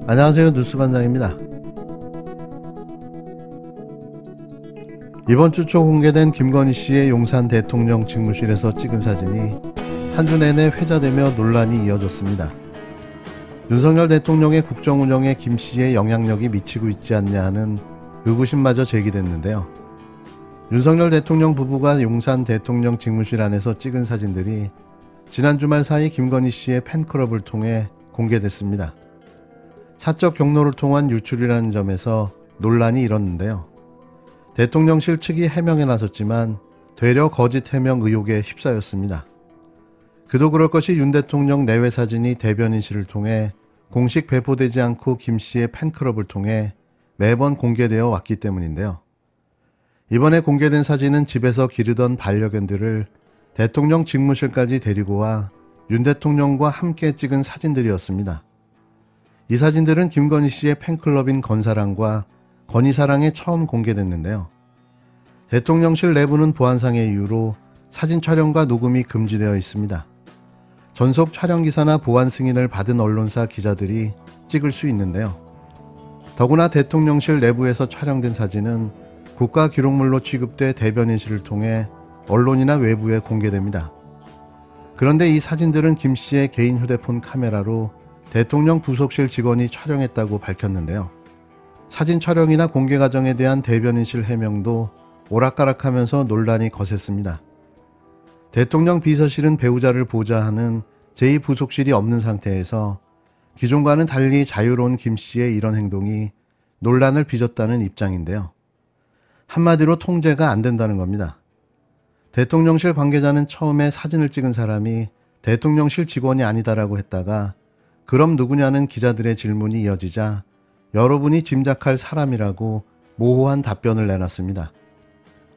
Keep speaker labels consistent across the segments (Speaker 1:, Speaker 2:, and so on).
Speaker 1: 안녕하세요, 뉴스반장입니다. 이번 주 초 공개된 김건희 씨의 용산 대통령 직무실에서 찍은 사진이 한 주 내내 회자되며 논란이 이어졌습니다. 윤석열 대통령의 국정 운영에 김 씨의 영향력이 미치고 있지 않냐 하는 의구심마저 제기됐는데요. 윤석열 대통령 부부가 용산 대통령 직무실 안에서 찍은 사진들이 지난 주말 사이 김건희 씨의 팬클럽을 통해 공개됐습니다. 사적 경로를 통한 유출이라는 점에서 논란이 일었는데요. 대통령실 측이 해명에 나섰지만 되려 거짓 해명 의혹에 휩싸였습니다. 그도 그럴 것이 윤 대통령 내외 사진이 대변인실을 통해 공식 배포되지 않고 김 씨의 팬클럽을 통해 매번 공개되어 왔기 때문인데요. 이번에 공개된 사진은 집에서 기르던 반려견들을 대통령 직무실까지 데리고 와 윤 대통령과 함께 찍은 사진들이었습니다. 이 사진들은 김건희 씨의 팬클럽인 건사랑과 건희사랑에 처음 공개됐는데요. 대통령실 내부는 보안상의 이유로 사진 촬영과 녹음이 금지되어 있습니다. 전속 촬영기사나 보안 승인을 받은 언론사 기자들이 찍을 수 있는데요. 더구나 대통령실 내부에서 촬영된 사진은 국가기록물로 취급돼 대변인실을 통해 언론이나 외부에 공개됩니다. 그런데 이 사진들은 김 씨의 개인 휴대폰 카메라로 대통령 부속실 직원이 촬영했다고 밝혔는데요. 사진 촬영이나 공개 과정에 대한 대변인실 해명도 오락가락하면서 논란이 거셌습니다. 대통령 비서실은 배우자를 보좌하는 제2부속실이 없는 상태에서 기존과는 달리 자유로운 김 씨의 이런 행동이 논란을 빚었다는 입장인데요. 한마디로 통제가 안 된다는 겁니다. 대통령실 관계자는 처음에 사진을 찍은 사람이 대통령실 직원이 아니다라고 했다가 그럼 누구냐는 기자들의 질문이 이어지자 여러분이 짐작할 사람이라고 모호한 답변을 내놨습니다.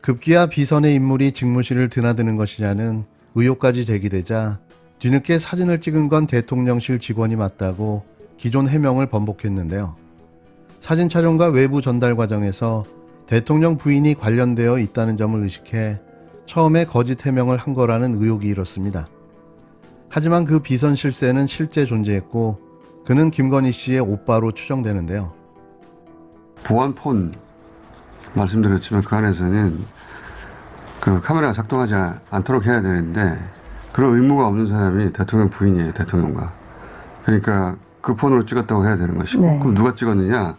Speaker 1: 급기야 비선의 인물이 직무실을 드나드는 것이냐는 의혹까지 제기되자 뒤늦게 사진을 찍은 건 대통령실 직원이 맞다고 기존 해명을 번복했는데요. 사진 촬영과 외부 전달 과정에서 대통령 부인이 관련되어 있다는 점을 의식해 처음에 거짓 해명을 한 거라는 의혹이 일었습니다. 하지만 그 비선 실세는 실제 존재했고 그는 김건희 씨의 오빠로 추정되는데요.
Speaker 2: 보안폰 말씀드렸지만 그 안에서는 그 카메라가 작동하지 않도록 해야 되는데 그런 의무가 없는 사람이 대통령 부인이에요. 대통령과. 그러니까 그 폰으로 찍었다고 해야 되는 것이고 네. 그럼 누가 찍었느냐.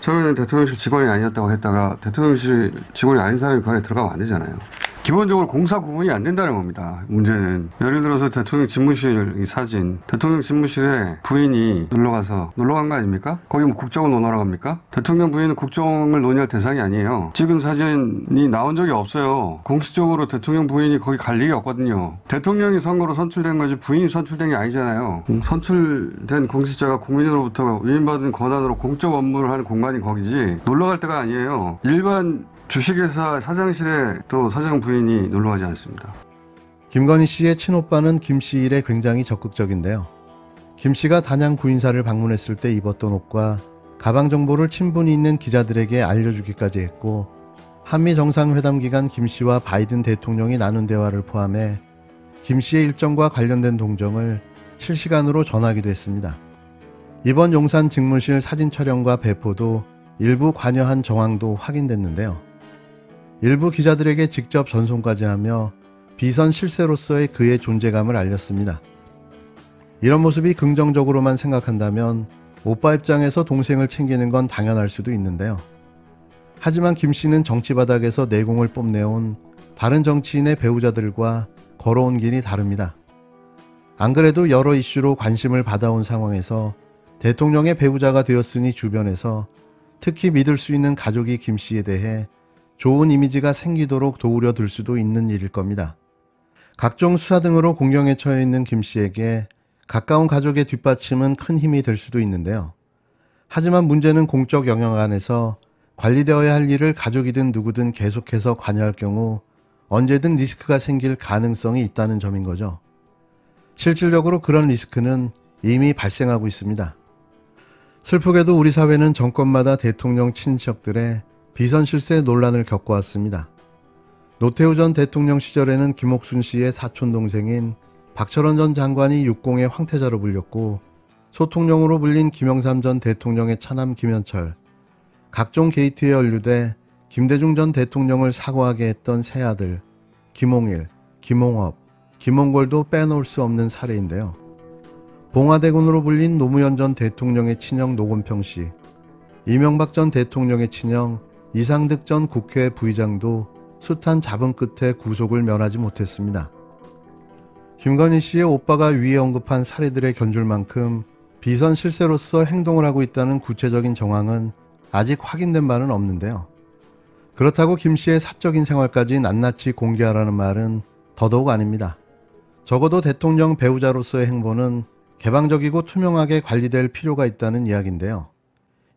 Speaker 2: 처음에는 대통령실 직원이 아니었다고 했다가 대통령실 직원이 아닌 사람이 그 안에 들어가면 안 되잖아요. 기본적으로 공사 구분이 안 된다는 겁니다. 문제는 예를 들어서 대통령 집무실 이 사진, 대통령 집무실에 부인이 놀러간 거 아닙니까? 거기 뭐 국정을 논하러 갑니까? 대통령 부인은 국정을 논의할 대상이 아니에요. 찍은 사진이 나온 적이 없어요. 공식적으로 대통령 부인이 거기 갈 일이 없거든요. 대통령이 선거로 선출된 거지 부인이 선출된 게 아니잖아요. 선출된 공직자가 국민으로부터 위임받은 권한으로 공적 업무를 하는 공간이 거기지 놀러갈 데가 아니에요. 일반 주식회사 사장실에 또 사장 부인이 놀러가지 않습니다.
Speaker 1: 김건희 씨의 친오빠는 김 씨 일에 굉장히 적극적인데요. 김 씨가 단양 구인사를 방문했을 때 입었던 옷과 가방 정보를 친분이 있는 기자들에게 알려주기까지 했고 한미 정상회담 기간 김 씨와 바이든 대통령이 나눈 대화를 포함해 김 씨의 일정과 관련된 동정을 실시간으로 전하기도 했습니다. 이번 용산 직무실 사진 촬영과 배포도 일부 관여한 정황도 확인됐는데요. 일부 기자들에게 직접 전송까지 하며 비선 실세로서의 그의 존재감을 알렸습니다. 이런 모습이 긍정적으로만 생각한다면 오빠 입장에서 동생을 챙기는 건 당연할 수도 있는데요. 하지만 김 씨는 정치 바닥에서 내공을 뽐내온 다른 정치인의 배우자들과 걸어온 길이 다릅니다. 안 그래도 여러 이슈로 관심을 받아온 상황에서 대통령의 배우자가 되었으니 주변에서 특히 믿을 수 있는 가족이 김 씨에 대해 좋은 이미지가 생기도록 도우려 들 수도 있는 일일 겁니다. 각종 수사 등으로 공경에 처해 있는 김 씨에게 가까운 가족의 뒷받침은 큰 힘이 될 수도 있는데요. 하지만 문제는 공적 영역 안에서 관리되어야 할 일을 가족이든 누구든 계속해서 관여할 경우 언제든 리스크가 생길 가능성이 있다는 점인 거죠. 실질적으로 그런 리스크는 이미 발생하고 있습니다. 슬프게도 우리 사회는 정권마다 대통령 친척들의 비선 실세 논란을 겪어왔습니다. 노태우 전 대통령 시절에는 김옥순 씨의 사촌 동생인 박철원 전 장관이 육공의 황태자로 불렸고, 소통령으로 불린 김영삼 전 대통령의 차남 김현철, 각종 게이트에 연루돼 김대중 전 대통령을 사과하게 했던 세 아들 김홍일, 김홍업, 김홍골도 빼놓을 수 없는 사례인데요. 봉화대군으로 불린 노무현 전 대통령의 친형 노건평 씨, 이명박 전 대통령의 친형 이상득 전 국회 부의장도 숱한 잡음 끝에 구속을 면하지 못했습니다. 김건희 씨의 오빠가 위에 언급한 사례들의 견줄만큼 비선 실세로서 행동을 하고 있다는 구체적인 정황은 아직 확인된 바는 없는데요. 그렇다고 김 씨의 사적인 생활까지 낱낱이 공개하라는 말은 더더욱 아닙니다. 적어도 대통령 배우자로서의 행보는 개방적이고 투명하게 관리될 필요가 있다는 이야기인데요.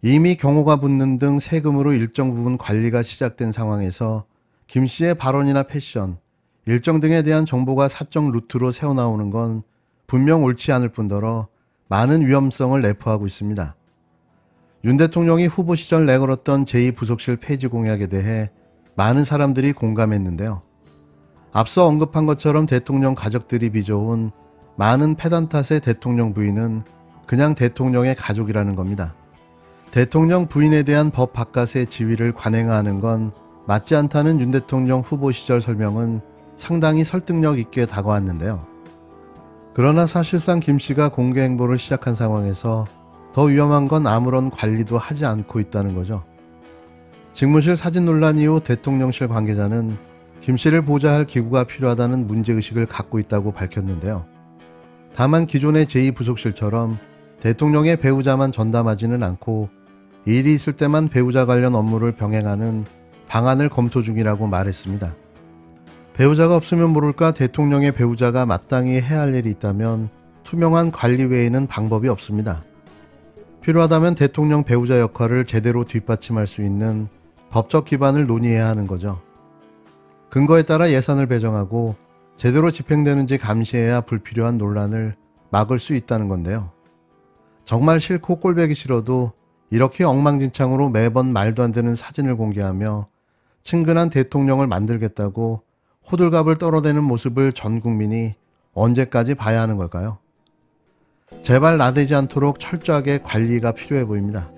Speaker 1: 이미 경호가 붙는 등 세금으로 일정 부분 관리가 시작된 상황에서 김 씨의 발언이나 패션, 일정 등에 대한 정보가 사적 루트로 새어나오는 건 분명 옳지 않을 뿐더러 많은 위험성을 내포하고 있습니다. 윤 대통령이 후보 시절 내걸었던 제2부속실 폐지 공약에 대해 많은 사람들이 공감했는데요. 앞서 언급한 것처럼 대통령 가족들이 빚어온 많은 패단 탓의 대통령 부인은 그냥 대통령의 가족이라는 겁니다. 대통령 부인에 대한 법 바깥의 지위를 관행하는 건 맞지 않다는 윤 대통령 후보 시절 설명은 상당히 설득력 있게 다가왔는데요. 그러나 사실상 김 씨가 공개 행보를 시작한 상황에서 더 위험한 건 아무런 관리도 하지 않고 있다는 거죠. 직무실 사진 논란 이후 대통령실 관계자는 김 씨를 보좌할 기구가 필요하다는 문제의식을 갖고 있다고 밝혔는데요. 다만 기존의 제2부속실처럼 대통령의 배우자만 전담하지는 않고 일이 있을 때만 배우자 관련 업무를 병행하는 방안을 검토 중이라고 말했습니다. 배우자가 없으면 모를까 대통령의 배우자가 마땅히 해야 할 일이 있다면 투명한 관리 외에는 방법이 없습니다. 필요하다면 대통령 배우자 역할을 제대로 뒷받침할 수 있는 법적 기반을 논의해야 하는 거죠. 근거에 따라 예산을 배정하고 제대로 집행되는지 감시해야 불필요한 논란을 막을 수 있다는 건데요. 정말 싫고 꼴보기 싫어도 이렇게 엉망진창으로 매번 말도 안 되는 사진을 공개하며 친근한 대통령을 만들겠다고 호들갑을 떨어대는 모습을 전 국민이 언제까지 봐야 하는 걸까요? 제발 나대지 않도록 철저하게 관리가 필요해 보입니다.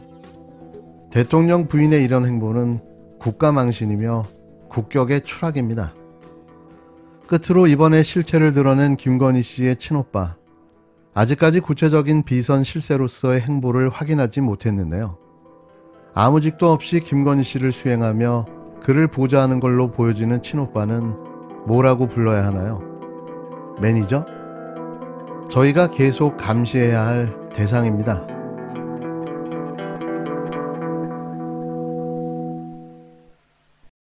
Speaker 1: 대통령 부인의 이런 행보는 국가망신이며 국격의 추락입니다. 끝으로 이번에 실체를 드러낸 김건희 씨의 친오빠, 아직까지 구체적인 비선 실세로서의 행보를 확인하지 못했는데요. 아무 직도 없이 김건희 씨를 수행하며 그를 보좌하는 걸로 보여지는 친오빠는 뭐라고 불러야 하나요? 매니저? 저희가 계속 감시해야 할 대상입니다.